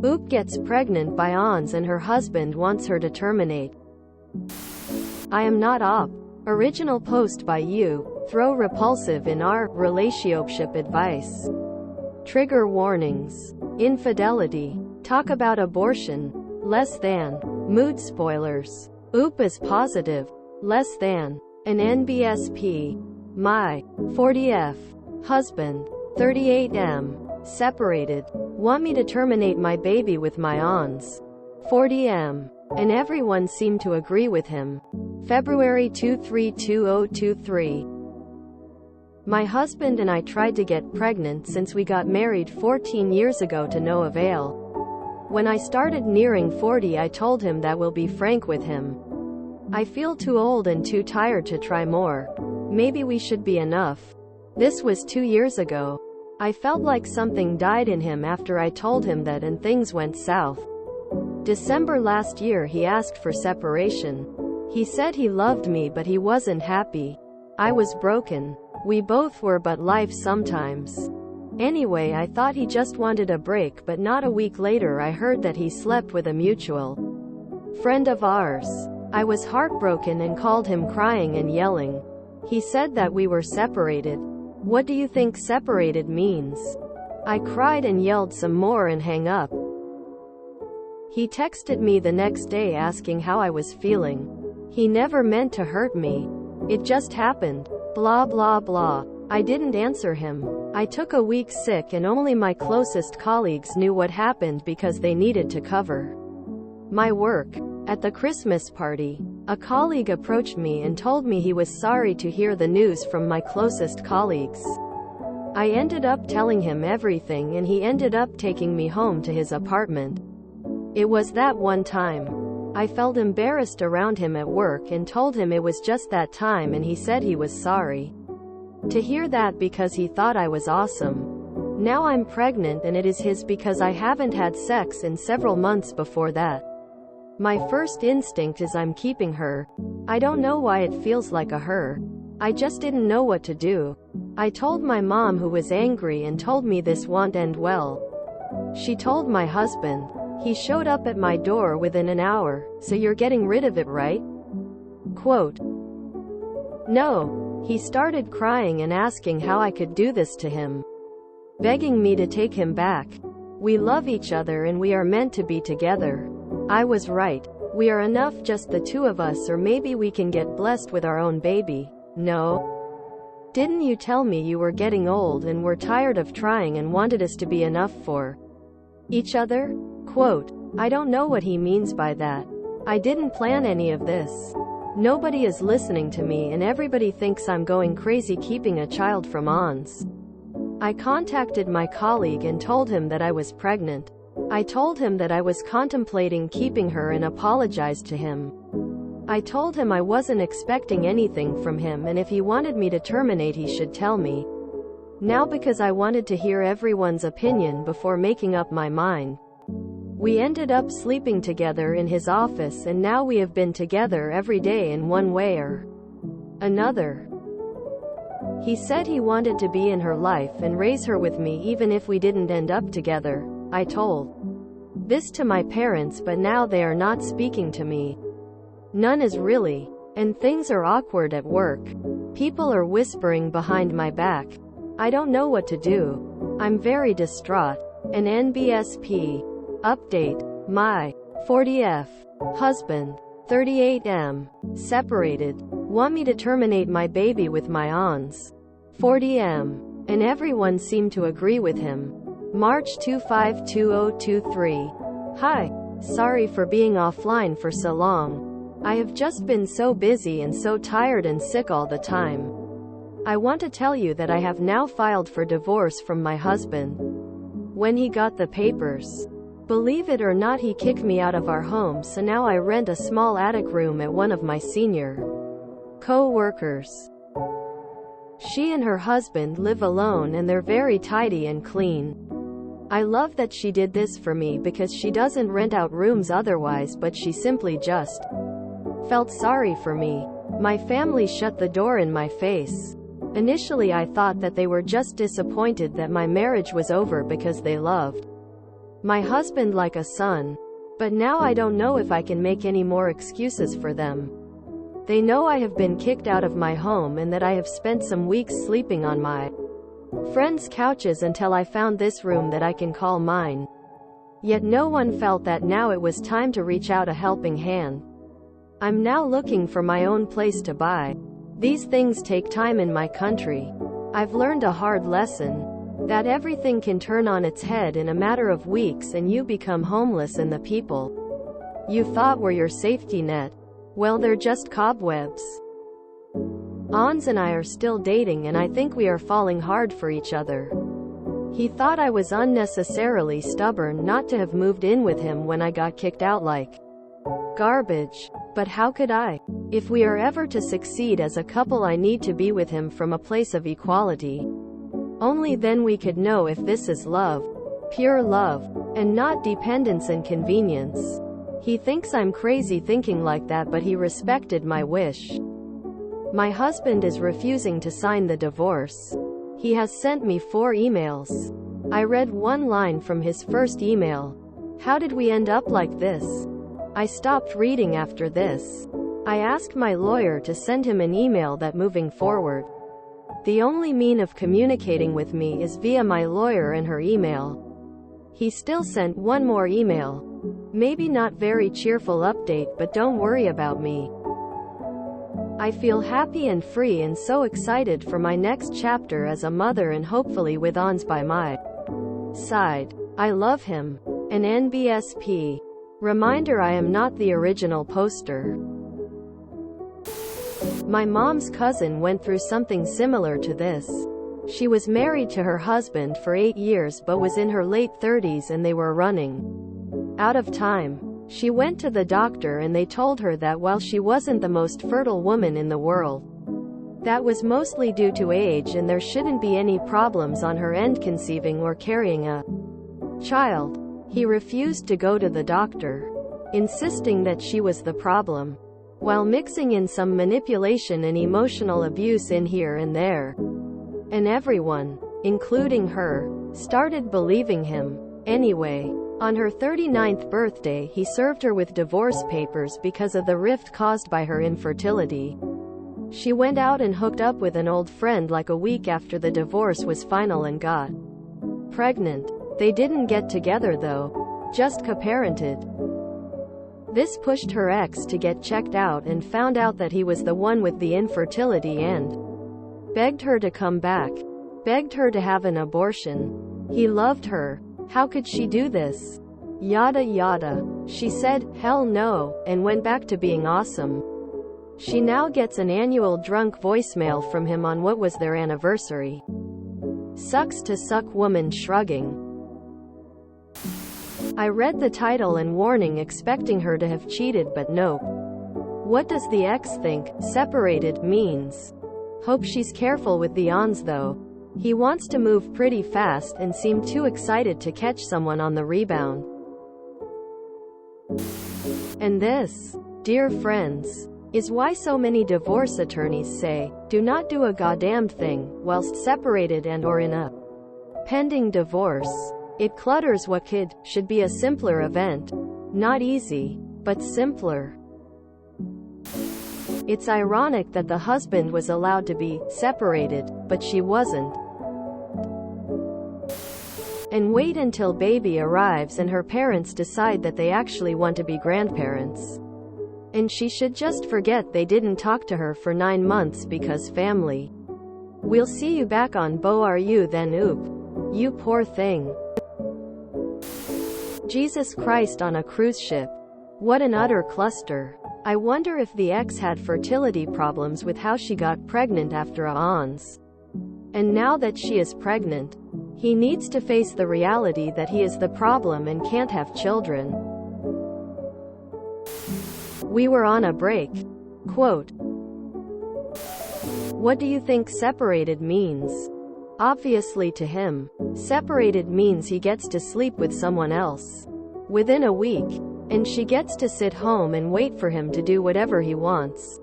Oop gets pregnant by ONS and her husband wants her to terminate. I am not op. Original post by you. Throw repulsive in our relationship advice. Trigger warnings. Infidelity. Talk about abortion. Less than. Mood spoilers. Oop is positive. Less than. An NBSP. My 40F. Husband. 38M. Separated. Want me to terminate my baby with my ONS. 40M. And everyone seemed to agree with him. February 232023. My husband and I tried to get pregnant since we got married 14 years ago to no avail. When I started nearing 40, I told him that we'll be frank with him. I feel too old and too tired to try more. Maybe we should be enough. This was 2 years ago. I felt like something died in him after I told him that, and things went south. December last year he asked for separation. He said he loved me but he wasn't happy. I was broken. We both were, but life sometimes. Anyway, I thought he just wanted a break, but not a week later I heard that he slept with a mutual friend of ours. I was heartbroken and called him crying and yelling. He said that we were separated. What do you think separated means? I cried and yelled some more and hang up. He texted me the next day asking how I was feeling. He never meant to hurt me. It just happened. Blah blah blah. I didn't answer him. I took a week sick and only my closest colleagues knew what happened because they needed to cover my work. At the Christmas party, a colleague approached me and told me he was sorry to hear the news from my closest colleagues. I ended up telling him everything and he ended up taking me home to his apartment. It was that one time. I felt embarrassed around him at work and told him it was just that time, and he said he was sorry to hear that because he thought I was awesome. Now I'm pregnant and it is his because I haven't had sex in several months before that. My first instinct is I'm keeping her. I don't know why it feels like a her. I just didn't know what to do. I told my mom, who was angry and told me this won't end well. She told my husband. He showed up at my door within an hour. So you're getting rid of it, right? Quote. No. He started crying and asking how I could do this to him, begging me to take him back. We love each other and we are meant to be together. I was right. We are enough, just the two of us, or maybe we can get blessed with our own baby. No. Didn't you tell me you were getting old and were tired of trying and wanted us to be enough for each other? Quote. I don't know what he means by that. I didn't plan any of this. Nobody is listening to me and everybody thinks I'm going crazy keeping a child from ONS. I contacted my colleague and told him that I was pregnant. I told him that I was contemplating keeping her and apologized to him. I told him I wasn't expecting anything from him, and if he wanted me to terminate he should tell me now, because I wanted to hear everyone's opinion before making up my mind. We ended up sleeping together in his office and now we have been together every day in one way or another. He said he wanted to be in her life and raise her with me even if we didn't end up together. I told this to my parents, but now they are not speaking to me. None is really. And things are awkward at work. People are whispering behind my back. I don't know what to do. I'm very distraught. An NBSP. Update. My 40F. Husband. 38M. Separated. Want me to terminate my baby with my ONS. 40M. And everyone seemed to agree with him. March 252023. Hi. Sorry for being offline for so long. I have just been so busy and so tired and sick all the time. I want to tell you that I have now filed for divorce from my husband. When he got the papers, believe it or not, he kicked me out of our home, so now I rent a small attic room at one of my senior co-workers. She and her husband live alone and they're very tidy and clean. I love that she did this for me because she doesn't rent out rooms otherwise, but she simply just felt sorry for me. My family shut the door in my face. Initially I thought that they were just disappointed that my marriage was over because they loved My husband like a son. But now I don't know if I can make any more excuses for them. They know I have been kicked out of my home and that I have spent some weeks sleeping on my friends' couches until I found this room that I can call mine. Yet no one felt that now it was time to reach out a helping hand. I'm now looking for my own place to buy. These things take time in my country. I've learned a hard lesson. That everything can turn on its head in a matter of weeks and you become homeless and the people you thought were your safety net, well, they're just cobwebs. ONS and I are still dating and I think we are falling hard for each other. He thought I was unnecessarily stubborn not to have moved in with him when I got kicked out like garbage. But how could I? If we are ever to succeed as a couple, I need to be with him from a place of equality. Only then we could know if this is love, pure love, and not dependence and convenience. He thinks I'm crazy thinking like that, but he respected my wish. My husband is refusing to sign the divorce. He has sent me 4 emails. I read one line from his first email. How did we end up like this? I stopped reading after this. I asked my lawyer to send him an email that moving forward, the only mean of communicating with me is via my lawyer and her email. He still sent one more email. Maybe not very cheerful update, but don't worry about me. I feel happy and free and so excited for my next chapter as a mother and hopefully with ONS by my side. I love him. An NBSP. Reminder, I am not the original poster. My mom's cousin went through something similar to this. She was married to her husband for 8 years but was in her late 30s and they were running out of time. She went to the doctor and they told her that while she wasn't the most fertile woman in the world, that was mostly due to age and there shouldn't be any problems on her end conceiving or carrying a child. He refused to go to the doctor, insisting that she was the problem, while mixing in some manipulation and emotional abuse in here and there. And everyone, including her, started believing him. Anyway, on her 39th birthday he served her with divorce papers because of the rift caused by her infertility. She went out and hooked up with an old friend like a week after the divorce was final and got pregnant. They didn't get together though, just co-parented. This pushed her ex to get checked out and found out that he was the one with the infertility and begged her to come back, begged her to have an abortion. He loved her. How could she do this? Yada yada. She said, hell no, and went back to being awesome. She now gets an annual drunk voicemail from him on what was their anniversary. Sucks to suck woman shrugging. I read the title and warning expecting her to have cheated, but nope. What does the ex think separated means? Hope she's careful with the ONS though. He wants to move pretty fast and seemed too excited to catch someone on the rebound. And this, dear friends, is why so many divorce attorneys say, do not do a goddamned thing whilst separated and or in a pending divorce. It clutters what should be a simpler event. Not easy, but simpler. It's ironic that the husband was allowed to be separated, but she wasn't. And wait until baby arrives and her parents decide that they actually want to be grandparents. And she should just forget they didn't talk to her for 9 months because family. We'll see you back on Bo Are You then. Oop. You poor thing. Jesus Christ on a cruise ship. What an utter cluster. I wonder if the ex had fertility problems with how she got pregnant after a ONS. And now that she is pregnant, he needs to face the reality that he is the problem and can't have children. We were on a break. Quote. What do you think separated means? Obviously to him, separated means he gets to sleep with someone else within a week, and she gets to sit home and wait for him to do whatever he wants.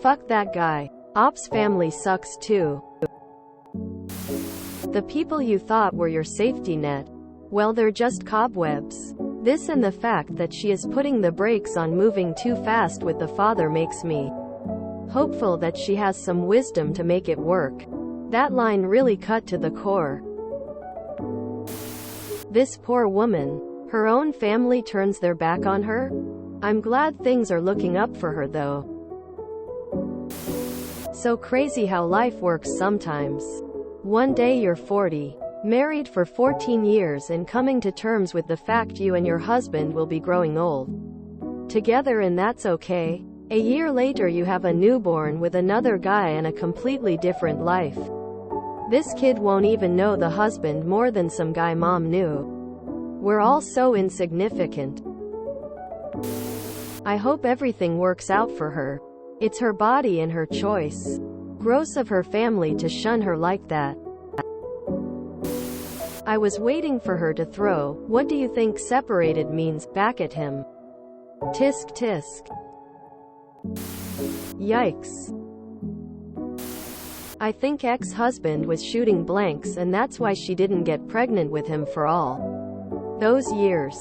Fuck that guy. Ops family sucks too. The people you thought were your safety net, Well, they're just cobwebs. This and the fact that she is putting the brakes on moving too fast with the father makes me hopeful that she has some wisdom to make it work. That line really cut to the core. This poor woman. Her own family turns their back on her? I'm glad things are looking up for her though. So crazy how life works sometimes. One day you're 40, married for 14 years and coming to terms with the fact you and your husband will be growing old together, and that's okay. A year later you have a newborn with another guy and a completely different life. This kid won't even know the husband more than some guy mom knew. We're all so insignificant. I hope everything works out for her. It's her body and her choice. Gross of her family to shun her like that. I was waiting for her to throw, "What do you think separated means?" back at him. Tisk tisk. Yikes. I think ex-husband was shooting blanks and that's why she didn't get pregnant with him for all those years.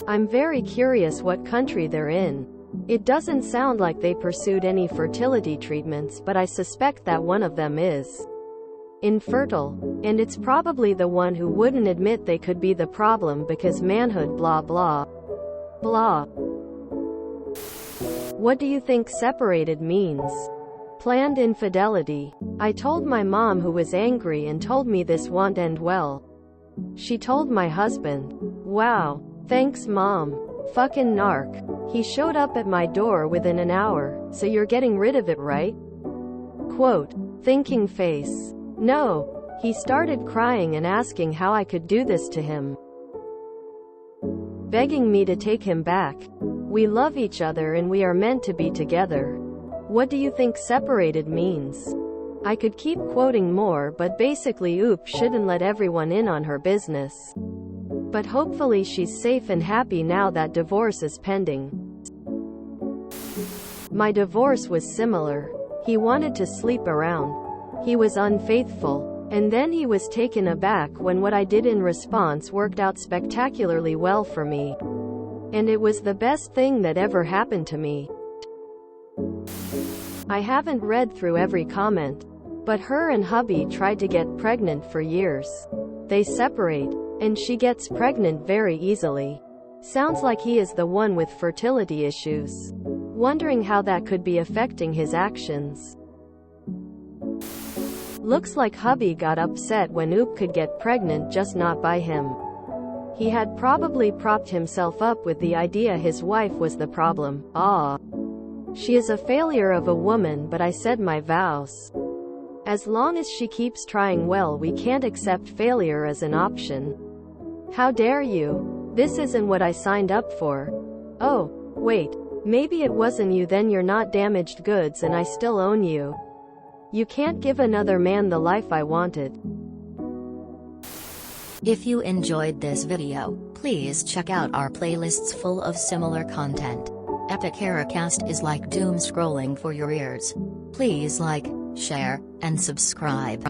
I'm very curious what country they're in. It doesn't sound like they pursued any fertility treatments, but I suspect that one of them is infertile. And it's probably the one who wouldn't admit they could be the problem because manhood blah blah blah. What do you think separated means? Planned infidelity. I told my mom, who was angry and told me this won't end well. She told my husband. Wow. Thanks mom. Fucking narc. He showed up at my door within an hour, so you're getting rid of it, right? Quote. Thinking face. No. He started crying and asking how I could do this to him, begging me to take him back. We love each other and we are meant to be together. What do you think separated means? I could keep quoting more, but basically Oop shouldn't let everyone in on her business. But hopefully she's safe and happy now that divorce is pending. My divorce was similar. He wanted to sleep around. He was unfaithful. And then he was taken aback when what I did in response worked out spectacularly well for me. And it was the best thing that ever happened to me. I haven't read through every comment, but her and hubby tried to get pregnant for years. They separate, and she gets pregnant very easily. Sounds like he is the one with fertility issues. Wondering how that could be affecting his actions. Looks like hubby got upset when Oop could get pregnant, just not by him. He had probably propped himself up with the idea his wife was the problem. She is a failure of a woman, but I said my vows. As long as she keeps trying, well, we can't accept failure as an option. How dare you? This isn't what I signed up for. Oh, wait. Maybe it wasn't you then. You're not damaged goods and I still own you. You can't give another man the life I wanted. If you enjoyed this video, please check out our playlists full of similar content. Epic Haircast is like doom scrolling for your ears. Please like, share, and subscribe.